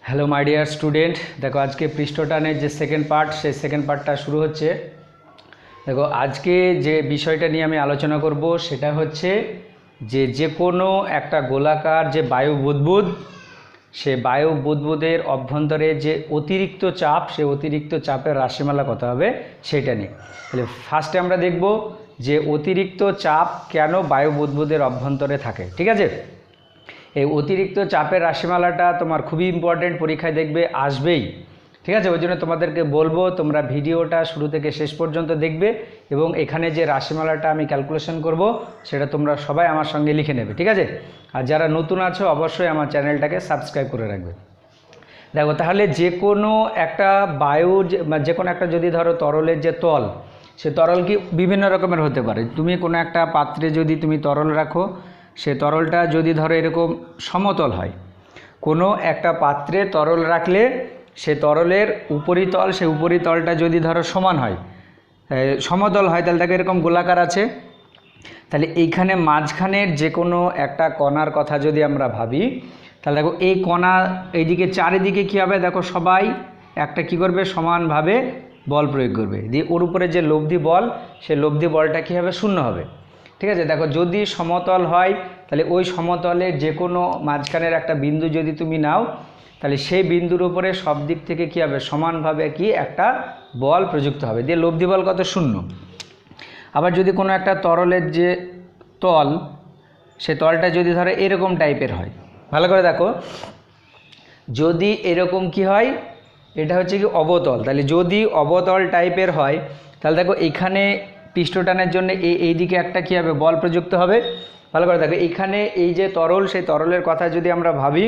Hello my dear student, দেখো আজকে পৃষ্ঠটানের যে সেকেন্ড পার্ট সেই সেকেন্ড পার্টটা শুরু হচ্ছে। দেখো আজকে যে বিষয়টা নিয়ে আমি আলোচনা করব সেটা হচ্ছে যে কোনো একটা গোলাকার যে বায়ু বুদবুদ, সে বায়ু বুদবুদের অভ্যন্তরে যে অতিরিক্ত চাপ, সে অতিরিক্ত চাপের রাশিমালা কত হবে সেটা নিয়ে। তাহলে ফার্স্টে আমরা দেখব যে অতিরিক্ত চাপ কেন বায়ু বুদবুদের অভ্যন্তরে থাকে। ঠিক আছে, এই অতিরিক্ত চাপের রাশিমালাটা তোমার খুবই ইম্পর্টেন্ট, পরীক্ষায় দেখবে আসবেই। ঠিক আছে, ওই জন্য তোমাদেরকে বলবো তোমরা ভিডিওটা শুরু থেকে শেষ পর্যন্ত দেখবে এবং এখানে যে রাশিমালাটা আমি ক্যালকুলেশন করব সেটা তোমরা সবাই আমার সঙ্গে লিখে নেবে। ঠিক আছে, আর যারা নতুন আছো অবশ্যই আমার চ্যানেলটাকে সাবস্ক্রাইব করে রাখবে। দেখো তাহলে যে কোনো একটা বায়ু, যে কোনো একটা যদি ধরো তরলের যে তল, সে তরল কি বিভিন্ন রকমের হতে পারে। তুমি কোনো একটা পাত্রে যদি তুমি তরল রাখো, সে তরলটা যদি ধরো এরকম সমতল হয়, কোনো একটা পাত্রে তরল রাখলে সে তরলের উপরিতল, সে উপরিতলটা যদি ধরো সমান হয়, সমতল হয়, তাহলে তাকে এরকম গোলাকার আছে। তাহলে এইখানে মাঝখানের যে কোনো একটা কণার কথা যদি আমরা ভাবি, তাহলে দেখো এই কণা এইদিকে চারিদিকে কী হবে, দেখো সবাই একটা কি করবে, সমানভাবে বল প্রয়োগ করবে, দিয়ে ওর উপরে যে লব্ধি বল, সে লব্ধি বলটা কী হবে, শূন্য হবে। ঠিক আছে, দেখো যদি সমতল হয় তাহলে ওই সমতলে যে কোনো মাঝখানের একটা বিন্দু যদি তুমি নাও, তাহলে সেই বিন্দুর উপরে সব দিক থেকে কী হবে, সমানভাবে কি একটা বল প্রযুক্ত হবে, দিয়ে লব্ধি বল কত, শূন্য। আবার যদি কোনো একটা তরলের যে তল, সে তলটা যদি ধরো এরকম টাইপের হয়, ভালো করে দেখো, যদি এরকম কি হয়, এটা হচ্ছে কি অবতল, তাহলে যদি অবতল টাইপের হয় তাহলে দেখো এখানে পৃষ্ঠটানের জন্য এই দিকে একটা কী হবে, বল প্রযুক্ত হবে। ভালো করে দেখো এখানে এই যে তরল, সেই তরলের কথা যদি আমরা ভাবি,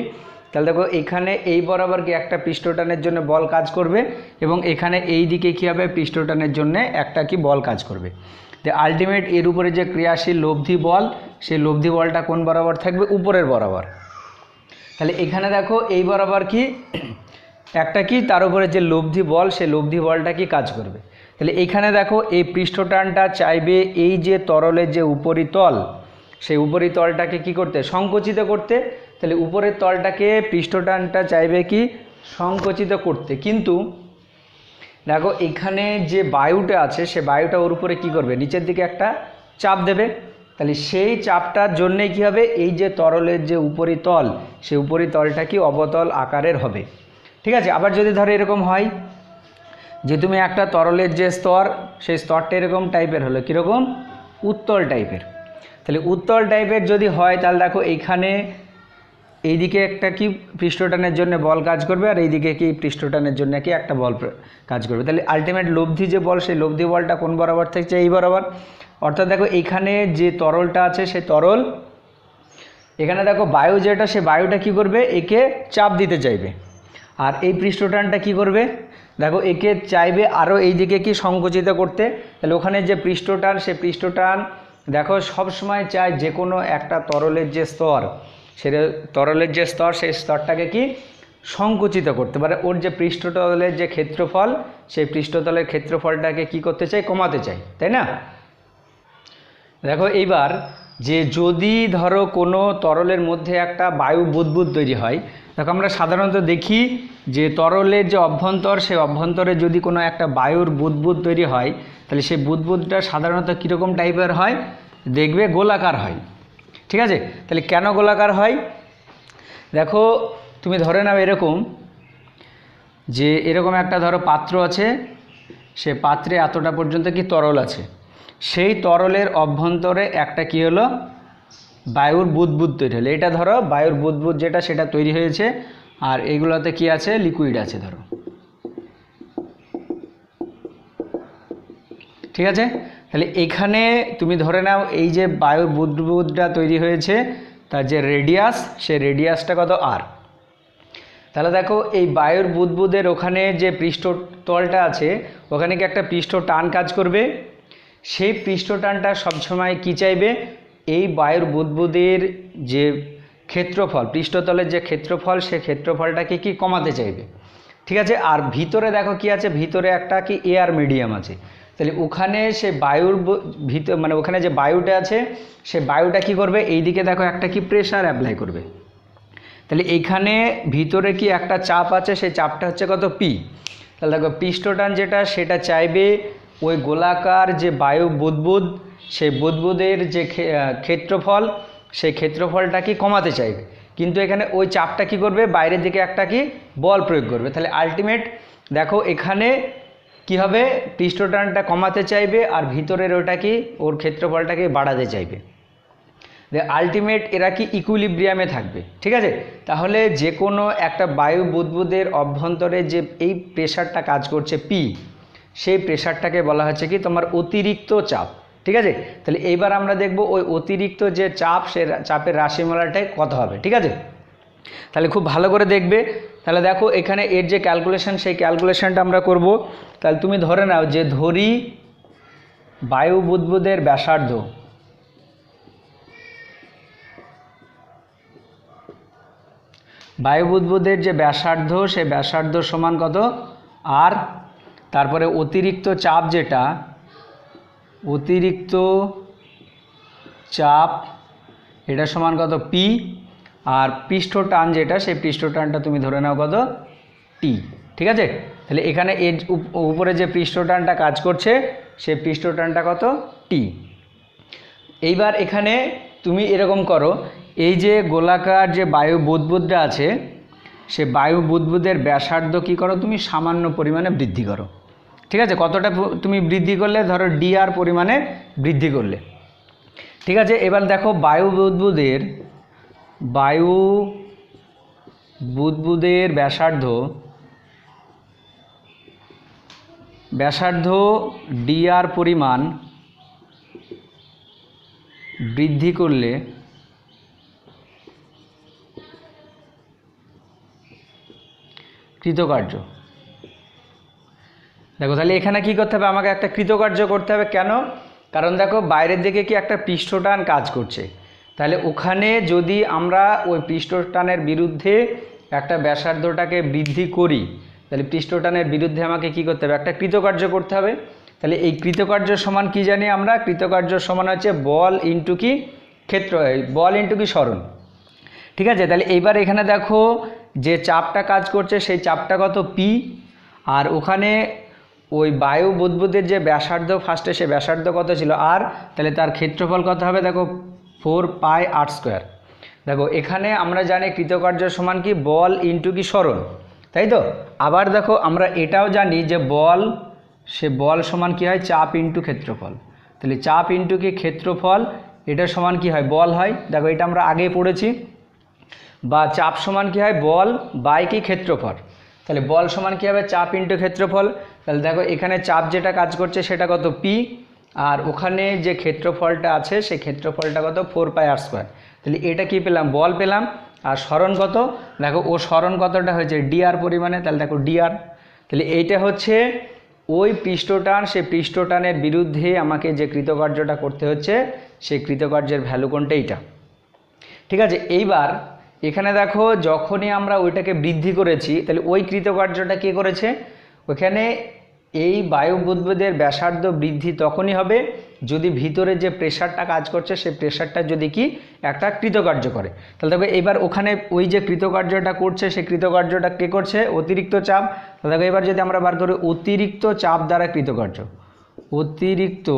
তাহলে দেখো এখানে এই বরাবর কি একটা পৃষ্ঠটানের জন্য বল কাজ করবে এবং এখানে এই দিকে কী হবে, পৃষ্ঠটানের জন্য একটা কি বল কাজ করবে। যে আলটিমেট এর উপরে যে ক্রিয়াশীল লব্ধি বল, সেই লব্ধি বলটা কোন বরাবর থাকবে, উপরের বরাবর। তাহলে এখানে দেখো এই বরাবর কি একটা কি, তার উপরে যে লব্ধি বল, সেই লব্ধি বলটা কি কাজ করবে। তাহলে এখানে দেখো এই পৃষ্ঠটানটা চাইবে এই যে তরলের যে উপরিতল, সেই উপরিতলটাকে কি করতে, সংকুচিত করতে। তাহলে উপরের তলটাকে পৃষ্ঠটানটা চাইবে কি, সংকুচিত করতে, কিন্তু দেখো এখানে যে বায়ুটা আছে, সে বায়ুটা ওর উপরে কী করবে, নিচের দিকে একটা চাপ দেবে। তাহলে সেই চাপটার জন্যে কী হবে, এই যে তরলের যে উপরিতল, সেই উপরিতলটা কি অবতল আকারের হবে। ঠিক আছে, আবার যদি ধরো এরকম হয় যে তুমি একটা তরলের যে স্তর, সেই স্তরটা এরকম টাইপের হলো, কীরকম, উত্তল টাইপের। তাহলে উত্তল টাইপের যদি হয়, তাহলে দেখো এইখানে এইদিকে একটা কি পৃষ্ঠটানের জন্য বল কাজ করবে, আর এইদিকে কি পৃষ্ঠটানের জন্য কি একটা বল কাজ করবে। তাহলে আলটিমেট লব্ধি যে বল, সেই লব্ধি বলটা কোন বরাবর থাকছে, এই বরাবর। অর্থাৎ দেখো এইখানে যে তরলটা আছে, সেই তরল, এখানে দেখো বায়ু যেটা, সে বায়ুটা কি করবে, একে চাপ দিতে চাইবে, আর এই পৃষ্ঠটানটা কি করবে, দেখো একে চাইবে আরও এই দিকে কি সংকুচিত করতে। তাহলে ওখানে যে পৃষ্ঠটান, সে পৃষ্ঠটান দেখো সবসময় চায় যে কোনো একটা তরলের যে স্তর, সেটা তরলের যে স্তর, সেই স্তরটাকে কি সংকুচিত করতে পারে। ওর যে পৃষ্ঠতলের যে ক্ষেত্রফল, সেই পৃষ্ঠতলের ক্ষেত্রফলটাকে কি করতে চাই, কমাতে চাই, তাই না। দেখো এইবার যে যদি ধরো কোনো তরলের মধ্যে একটা বায়ু বুদবুদ তৈরি হয়, দেখো আমরা সাধারণত দেখি যে তরলের যে অভ্যন্তর, সেই অভ্যন্তরে যদি কোনো একটা বায়ুর বুদবুদ তৈরি হয়, তাহলে সেই বুদবুদটা সাধারণত কীরকম টাইপের হয়, দেখবে গোলাকার হয়। ঠিক আছে, তাহলে কেন গোলাকার হয়, দেখো তুমি ধরে নাও এরকম, যে এরকম একটা ধরো পাত্র আছে, সে পাত্রে এতটা পর্যন্ত কি তরল আছে, সেই তরলের অভ্যন্তরে একটা কি হলো, বায়ুর বুদবুদ তৈরি হলো। এটা ধরো বায়ুর বুদবুদ যেটা, সেটা তৈরি হয়েছে, আর এইগুলোতে কি আছে, লিকুইড আছে ধরো। ঠিক আছে, তাহলে এখানে তুমি ধরে নাও এই যে বায়ুর বুদবুদটা তৈরি হয়েছে, তার যে রেডিয়াস, সে রেডিয়াসটা কত, আর। তাহলে দেখো এই বায়ুর বুদবুদের ওখানে যে পৃষ্ঠতলটা আছে, ওখানে কি একটা পৃষ্ঠ টান কাজ করবে। সেই পৃষ্ঠটানটা সবসময় কি চাইবে, এই বায়ুর বুদবুদের যে ক্ষেত্রফল, পৃষ্ঠতলের যে ক্ষেত্রফল, সে ক্ষেত্রফলটাকে কি কমাতে চাইবে। ঠিক আছে, আর ভিতরে দেখো কি আছে, ভিতরে একটা কি এয়ার মিডিয়াম আছে। তাহলে ওখানে সে বায়ুর ভিতর, মানে ওখানে যে বায়ুটা আছে, সে বায়ুটা কি করবে, এই দিকে দেখো একটা কি প্রেশার অ্যাপ্লাই করবে। তাহলে এইখানে ভিতরে কি একটা চাপ আছে, সেই চাপটা হচ্ছে কত পি। তাহলে দেখো পৃষ্ঠটান যেটা সেটা চাইবে ওই গোলাকার যে বায়ু বুদবুদ, সেই বুদবুদের যে ক্ষেত্রফল, সেই ক্ষেত্রফলটা কি কমাতে চাইবে, কিন্তু এখানে ওই চাপটা কি করবে, বাইরের দিকে একটা কি বল প্রয়োগ করবে। তাহলে আলটিমেট দেখো এখানে কি হবে, পৃষ্ঠটানটা কমাতে চাইবে আর ভিতরের ওটা কি ওর ক্ষেত্রফলটাকে বাড়াতে চাইবে। আলটিমেট এরা কি ইকুইলিব্রিয়ামে থাকবে, ঠিক আছে। তাহলে যে কোনো একটা বায়ু বুদবুদের অভ্যন্তরে যে এই প্রেশারটা কাজ করছে পি, সেই প্রেশারটাকে বলা হচ্ছে কি তোমার অতিরিক্ত চাপ, ঠিক আছে। তাহলে এইবার আমরা দেখব ওই অতিরিক্ত যে চাপ, সে চাপের রাশিমালাটাই কত হবে, ঠিক আছে। তাহলে খুব ভালো করে দেখবে। তাহলে দেখো এখানে এর যে ক্যালকুলেশন, সেই ক্যালকুলেশনটা আমরা করব। তাহলে তুমি ধরে নাও যে ধরি বায়ু বুদবুদের ব্যাসার্ধ, বায়ু বুদবুদের যে ব্যাসার্ধ, সেই ব্যাসার্ধ সমান কত আর, তারপরে অতিরিক্ত চাপ যেটা, অতিরিক্ত চাপ এটা সমান কত পি, আর পৃষ্ঠটান যেটা, সেই পৃষ্ঠটানটা তুমি ধরে নাও কত টি, ঠিক আছে। তাহলে এখানে এর উপরে যে পৃষ্ঠটানটা কাজ করছে, সেই পৃষ্ঠটানটা কত টি। এইবার এখানে তুমি এরকম করো, এই যে গোলাকার যে বায়ু বুদবুদটা আছে, সে বায়ু বুদবুদের ব্যাসার্ধ কী করো, তুমি সামান্য পরিমাণে বৃদ্ধি করো, ঠিক আছে। কতটা তুমি বৃদ্ধি করলে, ধরো ডিআর পরিমাণে বৃদ্ধি করলে, ঠিক আছে। এবার দেখো বায়ু বুদবুদের ব্যাসার্ধ ডিআর পরিমাণ বৃদ্ধি করলে কৃতকার্য। দেখো তাহলে এখানে কি করতে হবে, আমাকে একটা কৃতকার্য করতে হবে। কেন? কারণ দেখো বাইরের দিকে কি একটা পৃষ্ঠটান কাজ করছে, তাহলে ওখানে যদি আমরা ওই পৃষ্ঠটানের বিরুদ্ধে একটা ব্যাসার্ধটাকে বৃদ্ধি করি, তাহলে পৃষ্ঠটানের বিরুদ্ধে আমাকে কি করতে হবে, একটা কৃতকার্য করতে হবে। তাহলে এই কৃতকার্য সমান কি জানি আমরা, কৃতকার্য সমান হচ্ছে বল ইন্টু কি ক্ষেত্র, বল ইন্টু কি সরণ, ঠিক আছে। তাহলে এইবার এখানে দেখো যে চাপটা কাজ করছে, সেই চাপটা কত পি, আর ওখানে ওই বায়ু বুদবুদের যে ব্যাসার্ধ ফার্স্টে, সে ব্যাসার্ধ কত ছিল আর, তাহলে তার ক্ষেত্রফল কত হবে, দেখো 4 পাই r স্কোয়ার। দেখো এখানে আমরা জানি কৃতকার্য সমান কি বল ইন্টু কি সরণ, তাই তো। আবার দেখো আমরা এটাও জানি যে বল, সে বল সমান কি হয়, চাপ ইন্টু ক্ষেত্রফল। তাহলে চাপ ইন্টু কি ক্ষেত্রফল, এটা সমান কি হয়, বল হয়। দেখো এটা আমরা আগে পড়েছি, বা চাপ সমান কি হয়, বল বাই কি ক্ষেত্রফল। তাহলে বল সমান কি হবে, চাপ ইন্টু ক্ষেত্রফল। তাহলে দেখো এখানে চাপ যেটা কাজ করছে সেটা কত পি, আর ওখানে যে ক্ষেত্রফলটা আছে সেই ক্ষেত্রফলটা কত 4 পাই r স্কোয়ার। তাহলে এটা কি পেলাম, বল পেলাম। আর সরণ কত, দেখো ও সরণ কতটা হয়েছে ডিআর পরিমাণে, তাহলে দেখো ডিআর। তাহলে এইটা হচ্ছে ওই পৃষ্ঠটান, সেই পৃষ্ঠটানের বিরুদ্ধে আমাকে যে কৃতকার্যটা করতে হচ্ছে, সেই কৃতকার্যের ভ্যালু কোনটা, এইটা, ঠিক আছে। এইবার এখানে দেখো যখনই আমরা ওইটাকে বৃদ্ধি করেছি, তাহলে ওই কৃতকার্যটা কে করেছে, ওখানে এই বায়ু বুদবুদের ব্যাসার্ধ বৃদ্ধি তখনই হবে যদি ভিতরে যে প্রেশারটা কাজ করছে, সেই প্রেশারটা যদি কি একটা কৃতকার্য করে। তাহলে দেখো এবার ওখানে ওই যে কৃতকার্যটা করছে, সেই কৃতকার্যটা কে করছে, অতিরিক্ত চাপ। তাহলে দেখো এবার যদি আমরা বার করি অতিরিক্ত চাপ দ্বারা কৃতকার্য, অতিরিক্ত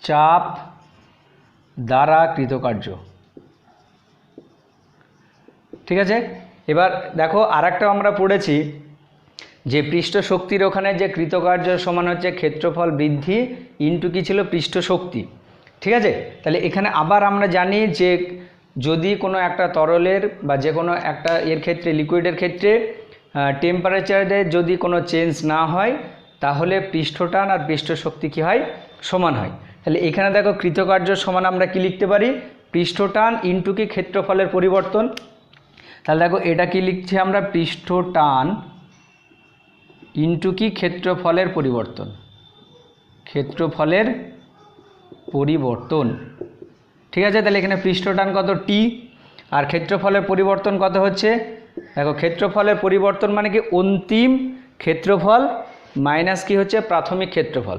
চাপ দ্বারা কৃতকার্য, ঠিক আছে। এবার দেখো আরেকটাও আমরা পড়েছি যে পৃষ্ঠ শক্তির ওখানে যে কৃতকার্য সমান হচ্ছে ক্ষেত্রফল বৃদ্ধি ইন্টু কি ছিল, পৃষ্ঠ শক্তি, ঠিক আছে। তাহলে এখানে আবার আমরা জানি যে যদি কোনো একটা তরলের বা যে কোনো একটা এর ক্ষেত্রে, লিকুইডের ক্ষেত্রে টেম্পারেচারে যদি কোনো চেঞ্জ না হয়, তাহলে পৃষ্ঠটান আর পৃষ্ঠ শক্তি কী হয়, সমান হয়। তাহলে এখানে দেখো কৃতকার্য সমান আমরা কি লিখতে পারি, পৃষ্ঠটান ইন্টু কি ক্ষেত্রফলের পরিবর্তন। তাহলে দেখো এটা কি লিখছি আমরা, পৃষ্ঠটান ইন্টু কি ক্ষেত্রফলের পরিবর্তন, ক্ষেত্রফলের পরিবর্তন, ঠিক আছে। তাহলে এখানে পৃষ্ঠটান কত টি, আর ক্ষেত্রফলের পরিবর্তন কত হচ্ছে, দেখো ক্ষেত্রফলের পরিবর্তন মানে কি অন্তিম ক্ষেত্রফল মাইনাস কি হচ্ছে প্রাথমিক ক্ষেত্রফল।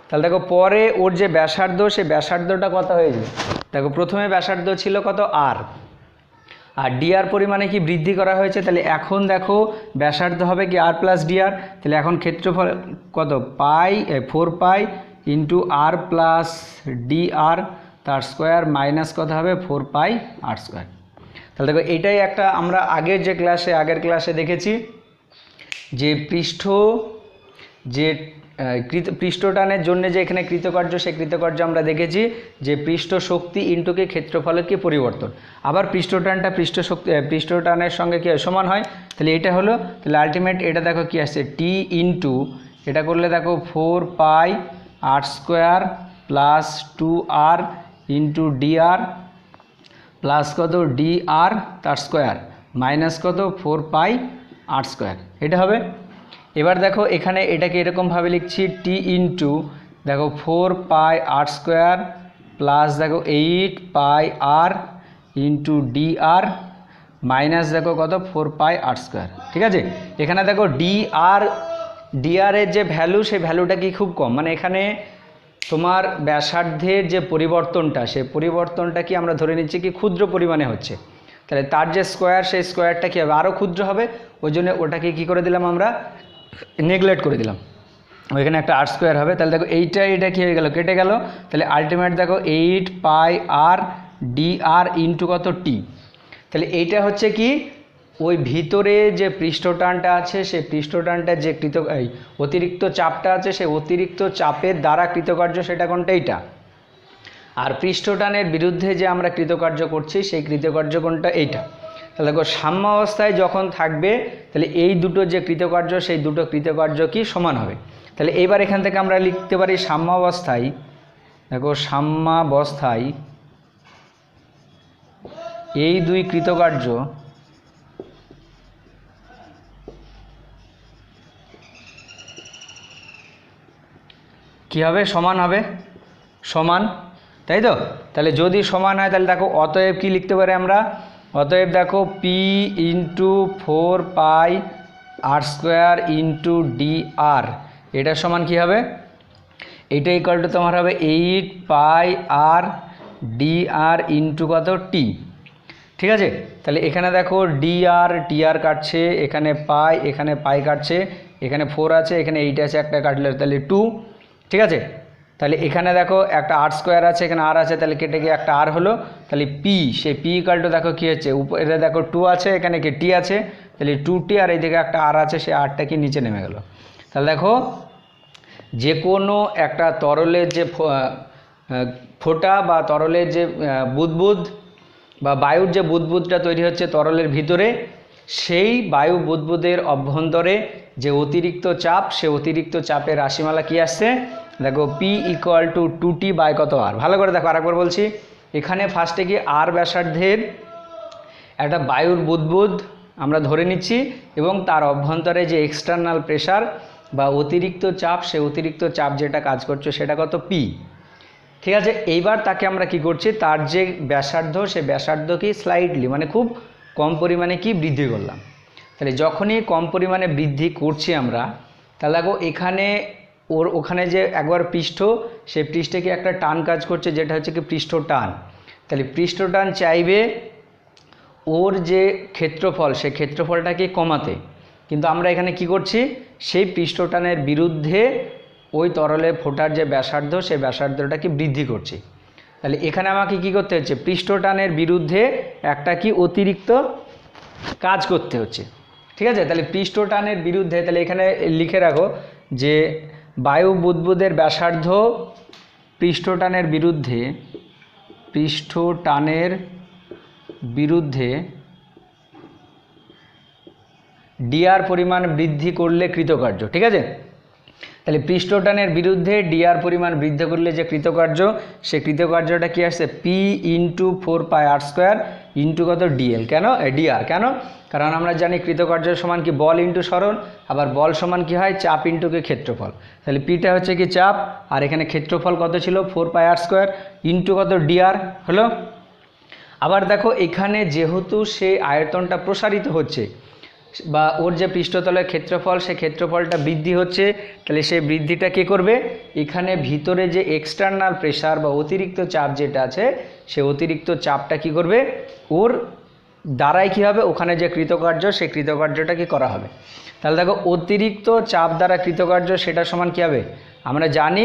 তাহলে দেখো পরে ওর যে ব্যাসার্ধ, সেই ব্যাসার্ধটা কত হয়েছে, দেখো প্রথমে ব্যাসার্ধ ছিল কত আর, আর ডিআর পরিমাণে কি বৃদ্ধি করা হয়েছে, তাহলে এখন দেখো ব্যাসার্ধ হবে কি আর প্লাস ডিআর, তাহলে এখন ক্ষেত্রফল কত 4 পাই ইন্টু আর প্লাস ডিআর তার স্কোয়ার মাইনাস কত হবে 4 পাই আর স্কোয়ার। তাহলে দেখো এটাই একটা আমরা আগের ক্লাসে দেখেছি যে পৃষ্ঠটানের জন্য যে এখানে কৃতকার্য, সেই কৃতকার্য আমরা দেখেছি যে পৃষ্ঠ শক্তি ইন্টুকে ক্ষেত্রফলের কি পরিবর্তন। আবার পৃষ্ঠটানের সঙ্গে কি সমান হয়, তাহলে এটা হলো, তাহলে আলটিমেট এটা দেখো কি আসছে টি ইন্টু এটা করলে দেখো 4 pi r square plus 2r into d r plus কত ডিআর তার স্কোয়ার মাইনাস কত 4 পাই আর স্কোয়ার, এটা হবে। এবার দেখো এখানে এটাকে এরকমভাবে লিখছি টি ইন্টু দেখো 4 পাই আর স্কোয়ার প্লাস দেখো 8 পাই আর ইন্টু ডিআর মাইনাস দেখো কত 4 পাই আর স্কোয়ার, ঠিক আছে। এখানে দেখো ডিআর এর যে ভ্যালু, সেই ভ্যালুটা কি খুব কম, মানে এখানে তোমার ব্যাসার্ধের যে পরিবর্তনটা, সেই পরিবর্তনটা কি আমরা ধরে নিচ্ছি কি ক্ষুদ্র পরিমাণে হচ্ছে, তাহলে তার যে স্কোয়ার, সেই স্কোয়ারটা কী হবে আরও ক্ষুদ্র হবে, ওই জন্য ওটাকে কী করে দিলাম আমরা নেগলেক্ট করে দিলাম, ওইখানে একটা আর স্কোয়ার হবে। তাহলে দেখো এটা কী হয়ে গেল, কেটে গেল, তাহলে আলটিমেট দেখো 8 পাই আর ডিআর ইন্টু কত টি, তাহলে এইটা হচ্ছে কি ওই ভিতরে যে পৃষ্ঠটানটা আছে, সেই পৃষ্ঠটানটার যে অতিরিক্ত চাপটা আছে, সেই অতিরিক্ত চাপের দ্বারা কৃতকার্য, সেটা কোনটা এইটা। আর পৃষ্ঠটানের বিরুদ্ধে যে আমরা কৃতকার্য করছি, সেই কৃতকার্য কোনটা এইটা। তাহলে দেখো সাম্যাবস্থায় যখন থাকবে, তাহলে এই দুটো যে কৃতকার্য, সেই দুটো কৃতকার্য কি সমান হবে। তাহলে এইবার এখান থেকে আমরা লিখতে পারি সাম্যাবস্থায়, দেখো সাম্যাবস্থায় এই দুই কৃতকার্য কি হবে, সমান হবে, সমান, তাই তো। তাহলে যদি সমান হয়, তাহলে দেখো অতএব কি লিখতে পারি আমরা, অতএব দেখো P into 4 pi r square into DR, এটা সমান কি হবে, এটা ইকুয়াল টু তোমার হবে 8 পাই আর ডিআর ইন্টু কত টি, ঠিক আছে। তাহলে এখানে দেখো টিআর কাটছে, এখানে পাই কাটছে, এখানে 4 আছে, এখানে 8 আছে, একটা কাটলে তাহলে 2, ঠিক আছে। তাহলে এখানে দেখো একটা আর স্কোয়ার আছে, এখানে আর আছে, তাহলে কেটে গিয়ে একটা আর হলো, তাহলে পি, সেই পি ইকুয়াল টু দেখো কী হচ্ছে, উপরে দেখো 2 আছে, এখানে কি টি আছে, তাহলে 2টি, আর এইদিকে একটা আর আছে, সেই আরটা কি নিচে নেমে গেল। তাহলে দেখো যে কোনো একটা তরলের যে ফোঁটা বা তরলের যে বুদবুদ বা বায়ুর যে বুদবুদটা তৈরি হচ্ছে তরলের ভিতরে, সেই বায়ু বুদবুদের অভ্যন্তরে যে অতিরিক্ত চাপ, সে অতিরিক্ত চাপের রাশিমালা কি আসছে, দেখো পি ইকুয়াল টু 2টি বাই কত আর। ভালো করে দেখো, আরেকবার বলছি, এখানে ফার্স্টে কি আর ব্যাসার্ধের একটা বায়ুর বুদবুদ আমরা ধরে নিচ্ছি, এবং তার অভ্যন্তরে যে এক্সটার্নাল প্রেশার বা অতিরিক্ত চাপ, সে অতিরিক্ত চাপ যেটা কাজ করছে সেটা কত পি, ঠিক আছে। এইবার তাকে আমরা কি করছি, তার যে ব্যাসার্ধ, সে ব্যাসার্ধ কি স্লাইডলি মানে খুব কম পরিমাণে কি বৃদ্ধি করলাম। তাহলে যখনই কম পরিমাণে বৃদ্ধি করছি আমরা, তাহলে দেখো এখানে ওখানে যে একবার পৃষ্ঠ, সেই পৃষ্ঠে কি একটা টান কাজ করছে, যেটা হচ্ছে কি পৃষ্ঠ টান। তাহলে পৃষ্ঠ টান চাইবে ওর যে ক্ষেত্রফল, সেই ক্ষেত্রফলটাকে কমাতে, কিন্তু আমরা এখানে কি করছি, সেই পৃষ্ঠটানের বিরুদ্ধে ওই তরলে ফোটার যে ব্যাসার্ধ, সেই ব্যাসার্ধটাকে বৃদ্ধি করছি। তাহলে এখানে আমাকে কি করতে হচ্ছে, পৃষ্ঠটানের বিরুদ্ধে একটা কি অতিরিক্ত কাজ করতে হচ্ছে, ঠিক আছে। তাহলে পৃষ্ঠটানের বিরুদ্ধে, তাহলে এখানে লিখে রাখো যে বায়ু বুদবুদের ব্যাসার্ধ পৃষ্ঠটানের বিরুদ্ধে ডিআর পরিমাণ বৃদ্ধি করলে কৃতকার্য, ঠিক আছে। তাহলে পৃষ্ঠটানের বিরুদ্ধে ডিআর পরিমাণ বৃদ্ধি করলে যে কৃতকার্য, সেই কৃতকার্যটা কি আসছে P into 4 pi r square into কত ডিএল, কেন ডিআর, কেন, কারণ আমরা জানি কৃতকার্য সমান কি বল ইন্টু সরণ, আবার বল সমান কি হয় চাপ ইন্টু কি ক্ষেত্রফল। তাহলে পিটা হচ্ছে কি চাপ, আর এখানে ক্ষেত্রফল কত ছিল 4 পাই আর স্কোয়ার ইন্টু কত ডিআর হলো। আবার দেখো এখানে যেহেতু সেই আয়তনটা প্রসারিত হচ্ছে, বা ওর যে পৃষ্ঠতলের ক্ষেত্রফল, সেই ক্ষেত্রফলটা বৃদ্ধি হচ্ছে, তাহলে সেই বৃদ্ধিটা কী করবে, এখানে ভিতরে যে এক্সটার্নাল প্রেশার বা অতিরিক্ত চাপ যেটা আছে, সে অতিরিক্ত চাপটা কি করবে, ওর দ্বারাই কী হবে, ওখানে যে কৃতকার্য সেই কৃতকার্যটা কি করা হবে। তাহলে দেখো অতিরিক্ত চাপ দ্বারা কৃতকার্য সেটা সমান কী হবে, আমরা জানি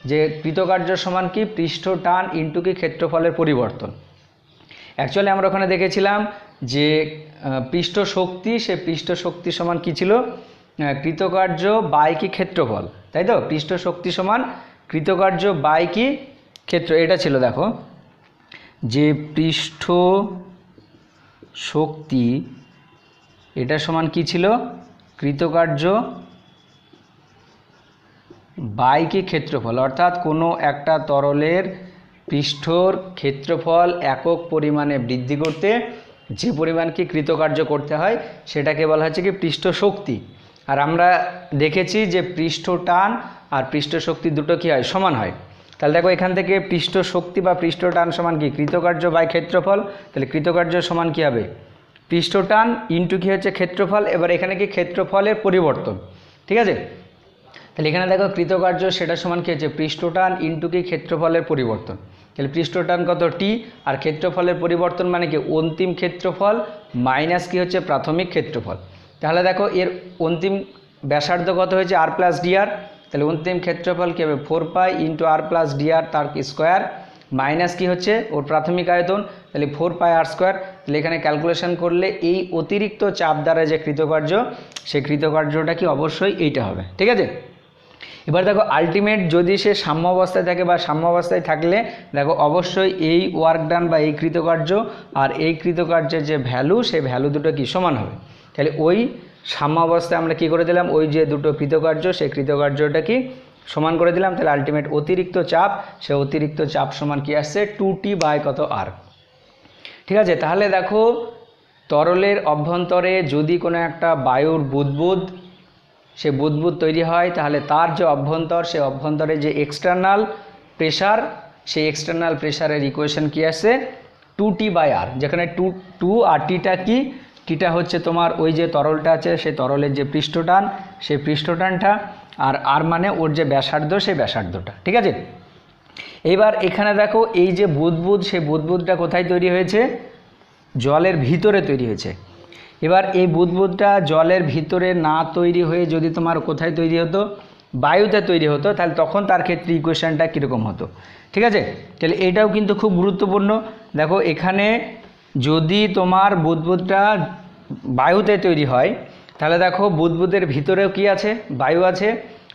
যে কৃতকার্য সমান কি পৃষ্ঠ টান ইন্টু কি ক্ষেত্রফলের পরিবর্তন। অ্যাকচুয়ালি আমরা ওখানে দেখেছিলাম যে পৃষ্ঠ শক্তি, সে পৃষ্ঠ শক্তি সমান কি ছিল, কৃতকার্য বাই কি ক্ষেত্রফল, তাই তো। পৃষ্ঠ শক্তি সমান কৃতকার্য বাই কি ক্ষেত্র, এটা ছিল দেখো যে পৃষ্ঠ শক্তি এটা সমান কি ছিল, কৃতকার্য বাই কি ক্ষেত্রফল, অর্থাৎ কোনো একটা তরলের পৃষ্ঠর ক্ষেত্রফল একক পরিমাণে বৃদ্ধি করতে যে পরিমাণ কি কৃতকার্য করতে হয় সেটাকে বলা হচ্ছে কি পৃষ্ঠ শক্তি। আর আমরা দেখেছি যে পৃষ্ঠ টান আর পৃষ্ঠ শক্তি দুটো কি হয়, সমান হয়। তাহলে দেখো এখান থেকে পৃষ্ঠ শক্তি বা পৃষ্ঠ টান সমান কি কৃতকার্য বাই ক্ষেত্রফল, তাহলে কৃতকার্য সমান কি হবে পৃষ্ঠ টান ইন্টু কি হচ্ছে ক্ষেত্রফল। এবার এখানে কি ক্ষেত্রফলের পরিবর্তন, ঠিক আছে। তাহলে এখানে দেখো কৃতকার্য সেটা সমান কি হচ্ছে পৃষ্ঠটান ইন্টু কি ক্ষেত্রফলের পরিবর্তন। তাহলে পৃষ্ঠটান কত টি, আর ক্ষেত্রফলের পরিবর্তন মানে কি অন্তিম ক্ষেত্রফল মাইনাস কি হচ্ছে প্রাথমিক ক্ষেত্রফল। তাহলে দেখো এর অন্তিম ব্যাসার্ধ কত হয়েছে আর প্লাস ডিআর, তাহলে অন্তিম ক্ষেত্রফল কী হবে 4 পাই ইন্টু আর প্লাস ডিআর তার স্কোয়ার মাইনাস কি হচ্ছে ওর প্রাথমিক আয়তন, তাহলে 4 পাই আর স্কোয়ার। তাহলে এখানে ক্যালকুলেশন করলে এই অতিরিক্ত চাপ দ্বারা যে কৃতকার্য সেই কৃতকার্যটা কি অবশ্যই এইটা হবে, ঠিক আছে। এবার দেখো আলটিমেট যদি সে সাম্য অবস্থায় থাকে বা সাম্য অবস্থায় থাকলে দেখো অবশ্যই এই ওয়ার্ক ডান বা এই কৃতকার্য আর এই কৃতকার্যের যে ভ্যালু সেই ভ্যালু দুটো কি সমান হবে। তাহলে ওই সাম্য অবস্থায় আমরা কি করে দিলাম, ওই যে দুটো কৃতকার্য সেই কৃতকার্যটা কি সমান করে দিলাম। তাহলে আলটিমেট অতিরিক্ত চাপ, সে অতিরিক্ত চাপ সমান কি আসছে 2t বাই কত আর, ঠিক আছে। তাহলে দেখো তরলের অভ্যন্তরে যদি কোনো একটা বায়ুর বুদবুদ সে বুদবুদ তৈরি হয় তাহলে তার যে অভ্যন্তর সে অভ্যন্তরে যে এক্সটার্নাল প্রেশার সেই এক্সটার্নাল প্রেশারের ইকুয়েশন কি আসছে 2t বাই আর, যেখানে টু আর টিটা কি, টিটা হচ্ছে তোমার ওই যে তরলটা আছে সেই তরলের যে পৃষ্ঠটান সেই পৃষ্ঠটানটা, আর আর মানে ওর যে ব্যাসার্ধ সেই ব্যাসার্ধটা, ঠিক আছে। এইবার এখানে দেখো এই যে বুদবুদ সেই বুদবুদটা কোথায় তৈরি হয়েছে, জলের ভিতরে তৈরি হয়েছে। এবার এই বুদবুদটা জলের ভিতরে না তৈরি হয়ে যদি তোমার কোথায় তৈরি হতো, বায়ুতে তৈরি হতো, তাহলে তখন তার ক্ষেত্রে ইকুয়েশনটা কীরকম হতো, ঠিক আছে। তাহলে এটাও কিন্তু খুব গুরুত্বপূর্ণ। দেখো এখানে যদি তোমার বুদবুদটা বায়ুতে তৈরি হয় তাহলে দেখো বুদবুদের ভিতরেও কি আছে, বায়ু আছে,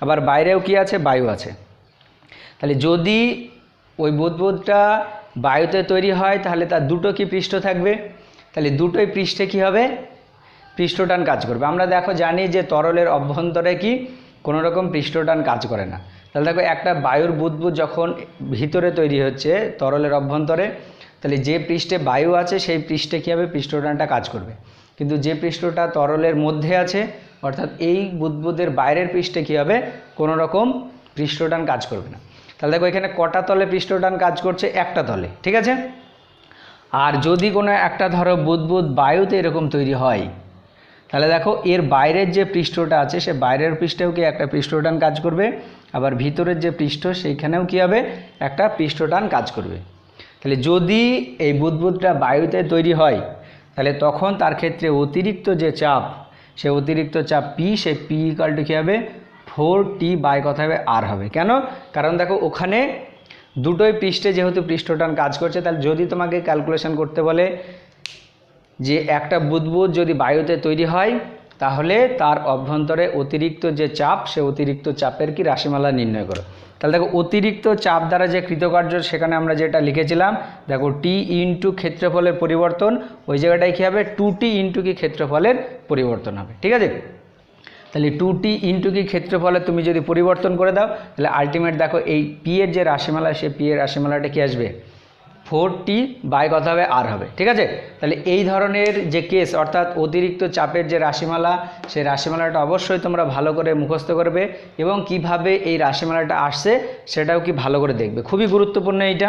আবার বাইরেও কি আছে, বায়ু আছে। তাহলে যদি ওই বুদবুদটা বায়ুতে তৈরি হয় তাহলে তার দুটো কি পৃষ্ঠ থাকবে, তাহলে দুটোই পৃষ্ঠে কি হবে পৃষ্ঠটান কাজ করবে। আমরা দেখো জানি যে তরলের অভ্যন্তরে কি কোনো রকম পৃষ্ঠটান কাজ করে না। তাহলে দেখো একটা বায়ুর বুদবুদ যখন ভিতরে তৈরি হচ্ছে তরলের অভ্যন্তরে, তাহলে যে পৃষ্ঠে বায়ু আছে সেই পৃষ্ঠে কী হবে পৃষ্ঠটানটা কাজ করবে, কিন্তু যে পৃষ্ঠটা তরলের মধ্যে আছে অর্থাৎ এই বুদবুদের বাইরের পৃষ্ঠে কী হবে কোনো রকম পৃষ্ঠটান কাজ করবে না। তাহলে দেখো এখানে কটা তলে পৃষ্ঠটান কাজ করছে, একটা তলে, ঠিক আছে। আর যদি কোনো একটা ধরো বুদবুদ বায়ুতে এরকম তৈরি হয় তাহলে দেখো এর বাইরের যে পৃষ্ঠটা আছে সে বাইরের পৃষ্ঠেও কি একটা পৃষ্ঠটান কাজ করবে, আবার ভিতরের যে পৃষ্ঠ সেইখানেও কি হবে একটা পৃষ্ঠটান কাজ করবে। তাহলে যদি এই বুদবুদটা বায়ুতে তৈরি হয় তাহলে তখন তার ক্ষেত্রে অতিরিক্ত যে চাপ সে অতিরিক্ত চাপ পি, সে পি ইকুয়াল টু কী হবে 4t বাই কথা হবে আর হবে। কেন, কারণ দেখো ওখানে দুটোই পৃষ্ঠে যেহেতু পৃষ্ঠটান কাজ করছে, তাহলে যদি তোমাকে ক্যালকুলেশন করতে বলে যে একটা বুদবুদ যদি বায়ুতে তৈরি হয় তাহলে তার অভ্যন্তরে অতিরিক্ত যে চাপ সে অতিরিক্ত চাপের কি রাশিমালা নির্ণয় করো। তাহলে দেখো অতিরিক্ত চাপ দ্বারা যে কৃতকার্য সেখানে আমরা যেটা লিখেছিলাম দেখো টি ইন্টু ক্ষেত্রফলের পরিবর্তন, ওই জায়গাটায় কী হবে 2t ইন্টু কি ক্ষেত্রফলের পরিবর্তন হবে, ঠিক আছে। তাহলে 2t ইন্টু কি ক্ষেত্রফলে তুমি যদি পরিবর্তন করে দাও তাহলে আলটিমেট দেখো এই পি এর যে রাশিমালা সে পি এর রাশিমালাটা কি আসবে 4t বাই কথা হবে আর হবে, ঠিক আছে। তাহলে এই ধরনের যে কেস অর্থাৎ অতিরিক্ত চাপের যে রাশিমালা সেই রাশিমালাটা অবশ্যই তোমরা ভালো করে মুখস্থ করবে এবং কিভাবে এই রাশিমালাটা আসছে সেটাও কি ভালো করে দেখবে। খুবই গুরুত্বপূর্ণ এইটা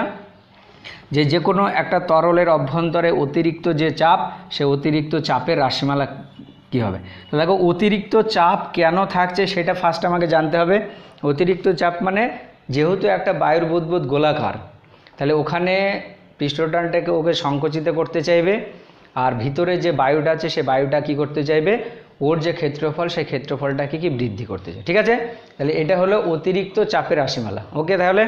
যে কোনো একটা তরলের অভ্যন্তরে অতিরিক্ত যে চাপ সে অতিরিক্ত চাপের রাশিমালা কী হবে। তো দেখো অতিরিক্ত চাপ কেন থাকছে সেটা ফার্স্ট আমাকে জানতে হবে। অতিরিক্ত চাপ মানে যেহেতু একটা বায়ুর বুদবুদ গোলাকার তাহলে ওখানে পৃষ্ঠটানটাকে ওকে সংকুচিত করতে চাইবে, আর ভিতরে যে বায়ুটা আছে সে বায়ুটা কি করতে চাইবে, ওর যে ক্ষেত্রফল সেই ক্ষেত্রফলটাকে কি বৃদ্ধি করতে চায়। ঠিক আছে, তাহলে এটা হলো অতিরিক্ত চাপের রাশিমালা। ওকে, তাহলে